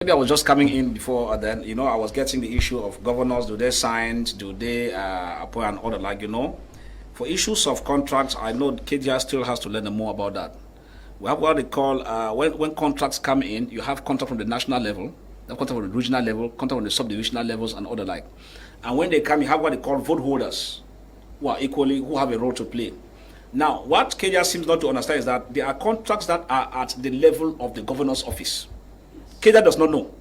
Maybe I was just coming in before then, I was getting the issue of governors, do they sign, do they appoint and all that, For issues of contracts, I know KDR still has to learn more about that. We have what they call, when contracts come in, you have contract from the national level, you have contract from the regional level, contract from the subdivisional levels and all the like. And when they come, you have what they call vote holders, who have a role to play. Now, what KDR seems not to understand is that there are contracts that are at the level of the governor's office. KDR does not know.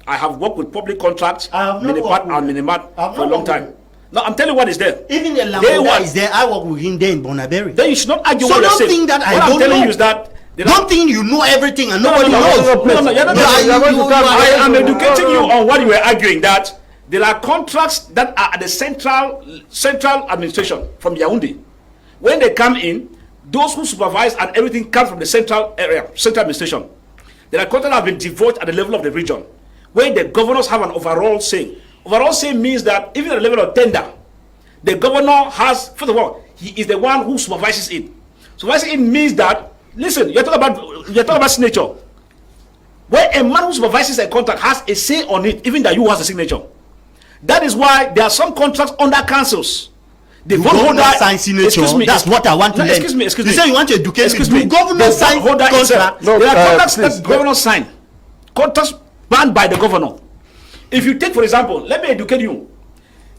I have worked with public contracts, Minipat and Minimat for a long time. No, I'm telling you what is there. Even the Lamboda is there. I work with him there in Bonaberry. Then you should not argue so what don't think that I don't know. You is that don't think you know everything and nobody knows. No, I am educating you on what you were arguing, that there are contracts that are at the central administration from Yaoundé. When they come in, those who supervise and everything comes from the central administration. There are contracts that have been devolved at the level of the region, where the governors have an overall say. Overall say means that even at the level of tender, the governor has, first of all, he is the one who supervises it. Supervising it means that, listen, you're talking about signature. Where a man who supervises a contract has a say on it, even that you has a signature. That is why there are some contracts under councils. The vote holder sign signature. That's what I want to learn. Excuse me. You say you want to educate me. Do governors sign contracts? There are contracts that governors sign. Contracts banned by the governor. If you take, for example, let me educate you.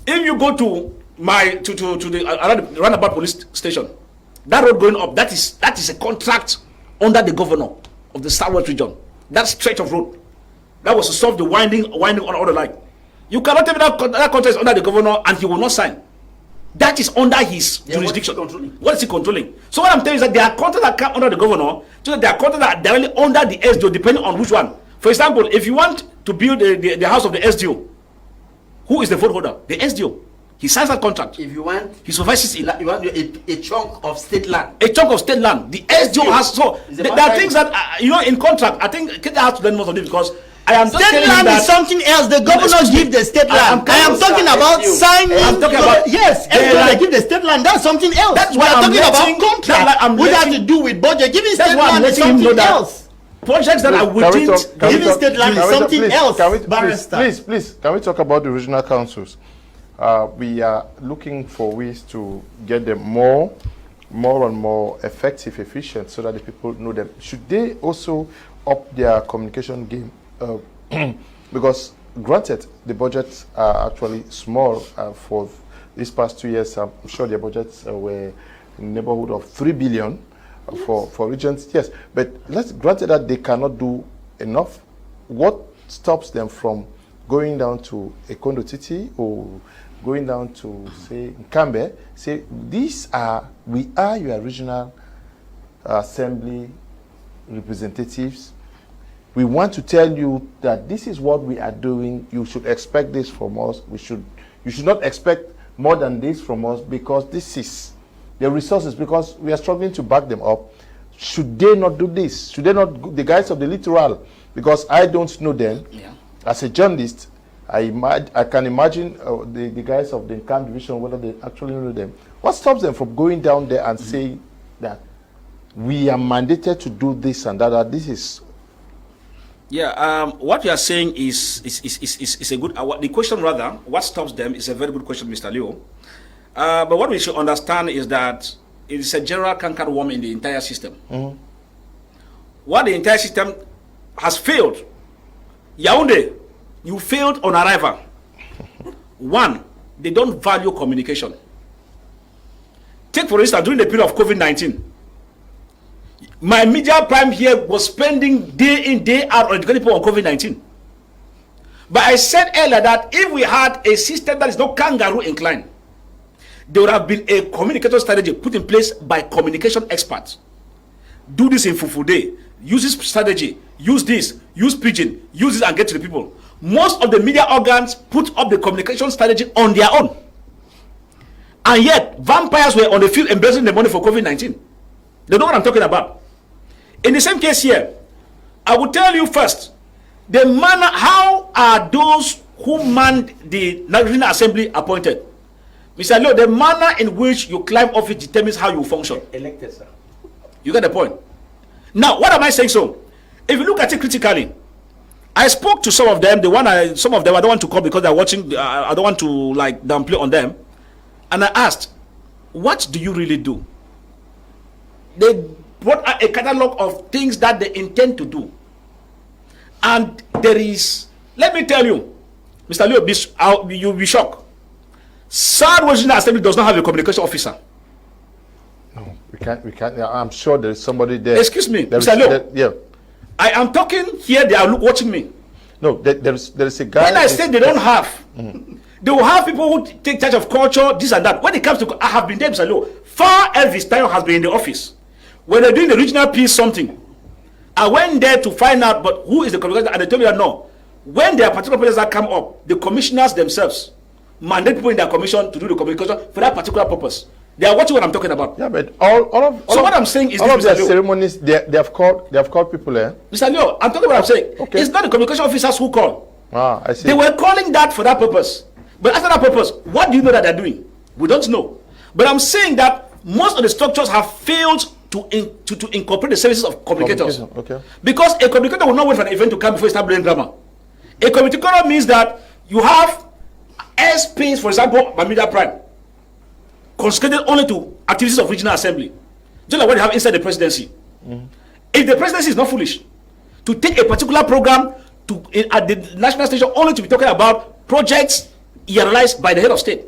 If you go to the roundabout police station, that road going up, that is a contract under the governor of the Southwest region. That stretch of road, that was to solve the winding on all the line. You cannot tell me that contract is under the governor and he will not sign. That is under his jurisdiction. What is he controlling? So what I'm telling you is that there are contracts that come under the governor, so that there are contracts that are directly under the SDO, depending on which one. For example, if you want to build the house of the SDO, who is the vote holder? The SDO. He signs that contract. If you want, he supervises it. You want a chunk of state land. A chunk of state land. The SDO has so. There are things that in contract. I think Kenya has to learn most of it because I am just state land is something else. The governors give the state land. I am talking about signing. I'm talking about they give the state land. That's something else. That's why I'm talking about contract. What has to do with budget? Giving state land is something else. Projects that are within giving state land is something else. Please, can we talk about the regional councils? We are looking for ways to get them more and more effective, efficient, so that the people know them. Should they also up their communication game? Because granted, the budgets are actually small for these past 2 years. I'm sure their budgets were in the neighborhood of 3 billion for regions. Yes, but let's granted that they cannot do enough. What stops them from going down to Ekondo Titi or going down to say Kambe? Say we are your regional assembly representatives. We want to tell you that this is what we are doing. You should expect this from us. You should not expect more than this from us, because this is the resources, because we are struggling to back them up. Should they not do this? Should they not, the guys of the littoral, because I don't know them. Yeah. As a journalist, I can imagine the guys of the Camp Division, whether they actually know them. What stops them from going down there and saying that we are mandated to do this and that this is... Yeah, what you are saying is a good. The question rather, what stops them, is a very good question, Mr. Leo. But what we should understand is that it is a general canker worm in the entire system. What the entire system has failed. Yaoundé, you failed on arrival. One, they don't value communication. Take for instance, during the period of COVID-19. My media prime here was spending day in, day out on educating people on COVID-19. But I said earlier that if we had a system that is not kangaroo inclined, there would have been a communication strategy put in place by communication experts. Do this in Fufude, use this strategy, use this, use pidgin, use this and get to the people. Most of the media organs put up the communication strategy on their own. And yet, vampires were on the field embezzling the money for COVID-19. They know what I'm talking about. In the same case here, I will tell you first, the manner, how are those who manned the National Assembly appointed? Mr. Leo, the manner in which you climb office determines how you function. Elected, sir. You get the point. Now, what am I saying so? If you look at it critically, I spoke to some of them. Some of them I don't want to call because they're watching. I don't want to like downplay on them. And I asked, "What do you really do?" They brought out a catalog of things that they intend to do, and there is. Let me tell you, Mr. Leo, you'll be shocked. Southwest Regional Assembly does not have a communication officer. No, we can't. Yeah, I'm sure there is somebody there. Excuse me, Mr. Leo. Yeah. I am talking here. They are watching me. No, there is a guy. When I say they don't have, they will have people who take charge of culture, this and that. When it comes to, I have been there, Mr. Leo. Far Elvis Tayo has been in the office. When they're doing the regional piece something, I went there to find out, but who is the communicator? And they told me that no. When there are particular projects that come up, the commissioners themselves mandate people in their commission to do the communication for that particular purpose. They are watching what I'm talking about. Yeah, but what I'm saying is all of their ceremonies, they have called people there. Mr. Leo, I'm talking about what I'm saying. Okay. It's not the communication officers who call. Ah, I see. They were calling that for that purpose. But after that purpose, what do you know that they're doing? We don't know. But I'm saying that most of the structures have failed to incorporate the services of communicators. Okay. Because a communicator will not wait for an event to come before you start blowing grammar. A communicator means that you have airspace, for example, Bermuda Prime, consecrated only to activities of regional assembly, just like what you have inside the presidency. If the presidency is not foolish to take a particular program at the national station only to be talking about projects realized by the head of state.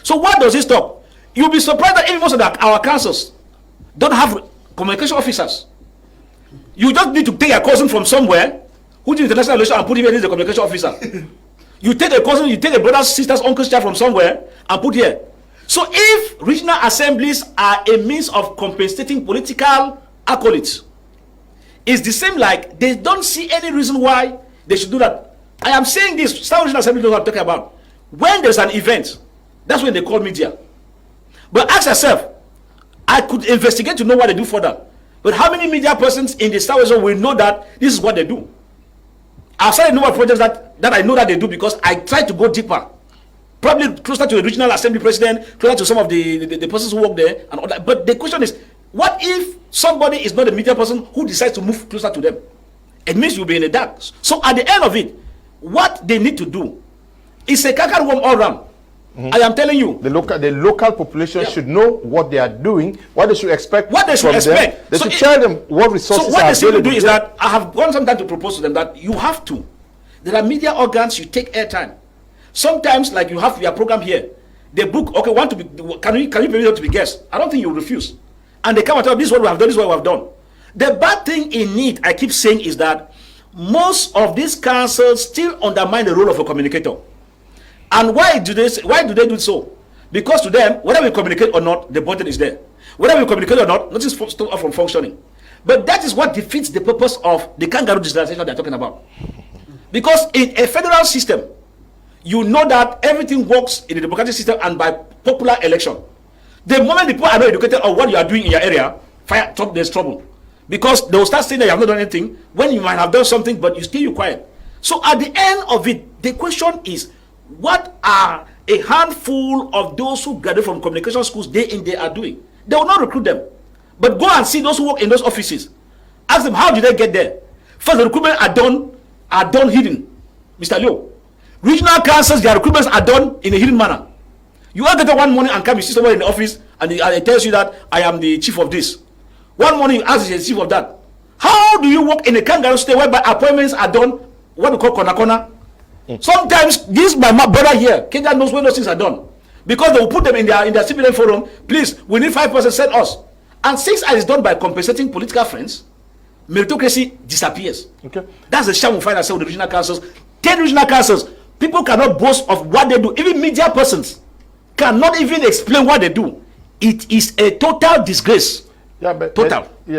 So what does it stop? You'll be surprised that even most of our councils don't have communication officers. You just need to take a cousin from somewhere who did international relations and put him here as the communication officer. You take a cousin, you take a brother's, sister's, uncle's child from somewhere and put here. So if regional assemblies are a means of compensating political accolades, it's the same like they don't see any reason why they should do that. I am saying this, South Regional Assembly knows what I'm talking about. When there's an event, that's when they call media. But ask yourself, I could investigate to know what they do further. But how many media persons in the South Region will know that this is what they do? I've started number of projects that I know that they do because I try to go deeper. Probably closer to the regional assembly president, closer to some of the persons who work there and all that. But the question is, what if somebody is not a media person who decides to move closer to them? It means you'll be in the dark. So at the end of it, what they need to do is a kakarwom all round. I am telling you, the local population should know what they are doing, what they should expect. What they should expect. They should tell them what resources. So what they should do is that I have gone sometimes to propose to them that you have to. There are media organs, you take airtime. Sometimes, like you have your program here, they book. Okay, want to be? Can you permit them to be guests? I don't think you will refuse. And they come and tell, this is what we have done. This is what we have done. The bad thing in it, I keep saying, is that most of these councils still undermine the role of a communicator. And why do they do so? Because to them, whether we communicate or not, the budget is there. Whether we communicate or not, nothing stops us from functioning. But that is what defeats the purpose of the kangaroo digitalization they're talking about. Because in a federal system, you know that everything works in the democratic system and by popular election. The moment the people are not educated on what you are doing in your area, there's trouble. Because they will start saying that you have not done anything when you might have done something, but you stay quiet. So at the end of it, the question is, what are a handful of those who graduate from communication schools day in, day out doing? They will not recruit them. But go and see those who work in those offices. Ask them, how did they get there? First, the recruitment are done hidden. Mr. Leo. Regional councils, their recruitments are done in a hidden manner. You all get there one morning and come, you see somebody in the office and it tells you that I am the chief of this. One morning you ask the chief of that. How do you work in a kangaroo state whereby appointments are done, what we call corner? Sometimes this my brother here, Kenya knows when those things are done. Because they will put them in their civilian forum, please, we need 5%, send us. And since it is done by compensating political friends, meritocracy disappears. Okay. That's the shame we find ourselves with the regional councils. 10 regional councils, people cannot boast of what they do. Even media persons cannot even explain what they do. It is a total disgrace. Yeah, but total. Yeah.